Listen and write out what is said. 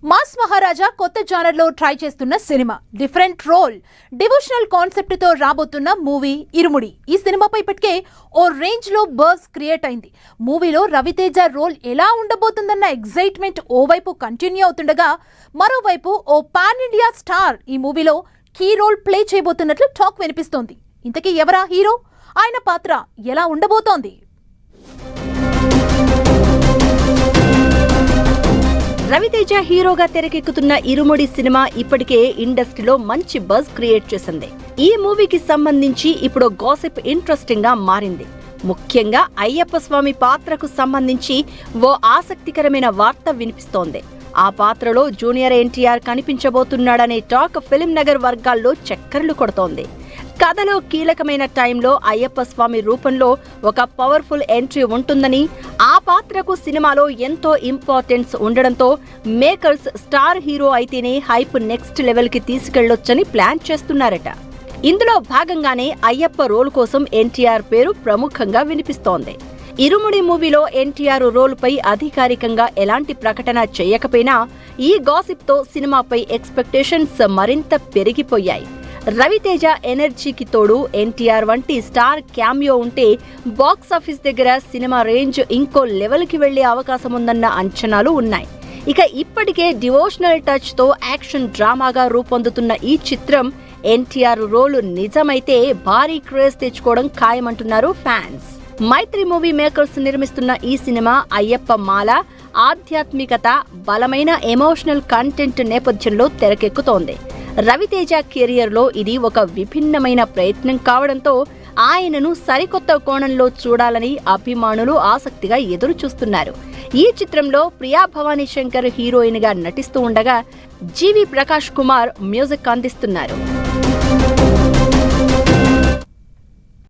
Mass మహారాజా కొత్త genre లో try చేస్తున్న cinema different role devotional concept తో రాబోతున్న మూవీ ఇరుముడి. ఈ సినిమాపై ఇప్పటికే ఓ రేంజ్ లో బజ్ క్రియేట్ అయింది. మూవీలో రవితేజ రోల్ ఎలా ఉండబోతుందన్న ఎగ్జైట్మెంట్ ఓవైపు కంటిన్యూ అవుతుండగా, మరోవైపు ఓ పాన్ ఇండియా స్టార్ ఈ మూవీలో కీ రోల్ ప్లే చేయబోతున్నట్లు టాక్ వినిపిస్తోంది. ఇంతకీ ఎవరా హీరో? ఆయన పాత్ర ఎలా ఉండబోతోంది? రవితేజ హీరోగా తెరకెక్కుతున్న ఇరుముడి సినిమా ఇప్పటికే ఇండస్ట్రీలో మంచి బజ్ క్రియేట్ చేసింది. ఈ మూవీకి సంబంధించి ఇప్పుడు గాసిప్ ఇంట్రెస్టింగ్ గా మారింది. ముఖ్యంగా అయ్యప్ప స్వామి పాత్రకు సంబంధించి ఓ ఆసక్తికరమైన వార్త వినిపిస్తోంది. ఆ పాత్రలో జూనియర్ ఎన్టీఆర్ కనిపించబోతున్నాడనే టాక్ ఫిల్మ్ నగర్ వర్గాల్లో చక్కర్లు కొడుతోంది. కథలో కీలకమైన టైంలో అయ్యప్ప స్వామి రూపంలో ఒక పవర్ఫుల్ ఎంట్రీ ఉంటుందని, ఆ పాత్రకు సినిమాలో ఎంతో ఇంపార్టెన్స్ ఉండడంతో మేకర్స్ స్టార్ హీరో అయితేనే హైప్ నెక్స్ట్ లెవెల్ కి తీసుకెళ్లొచ్చని ప్లాన్ చేస్తున్నారట. ఇందులో భాగంగానే అయ్యప్ప రోల్ కోసం ఎన్టీఆర్ పేరు ప్రముఖంగా వినిపిస్తోంది. ఇరుముడి మూవీలో ఎన్టీఆర్ రోల్ పై అధికారికంగా ఎలాంటి ప్రకటన చేయకపోయినా ఈ గాసిప్ తో సినిమాపై ఎక్స్పెక్టేషన్స్ మరింత పెరిగిపోయాయి. రవితేజ ఎనర్జీకి తోడు ఎన్టీఆర్ వంటి స్టార్ క్యామియో ఉంటే బాక్సాఫీస్ దగ్గర సినిమా రేంజ్ ఇంకో లెవెల్కి వెళ్లే అవకాశం ఉందన్న అంచనాలు ఉన్నాయి. ఇక ఇప్పటికే డివోషనల్ టచ్ తో యాక్షన్ డ్రామాగా రూపొందుతున్న ఈ చిత్రం ఎన్టీఆర్ రోల్ నిజమైతే భారీ క్రేజ్ తెచ్చుకోవడం ఖాయమంటున్నారు ఫ్యాన్స్. మైత్రి మూవీ మేకర్స్ నిర్మిస్తున్న ఈ సినిమా అయ్యప్ప మాల, ఆధ్యాత్మికత, బలమైన ఎమోషనల్ కంటెంట్ నేపథ్యంలో తెరకెక్కుతోంది. రవితేజ కెరియర్ లో ఇది ఒక విభిన్నమైన ప్రయత్నం కావడంతో ఆయనను సరికొత్త కోణంలో చూడాలని అభిమానులు ఆసక్తిగా ఎదురు చూస్తున్నారు. ఈ చిత్రంలో ప్రియా భవానీ శంకర్ హీరోయిన్ గా నటిస్తూ ఉండగా జీవి ప్రకాష్ కుమార్ మ్యూజిక్ అందిస్తున్నారు.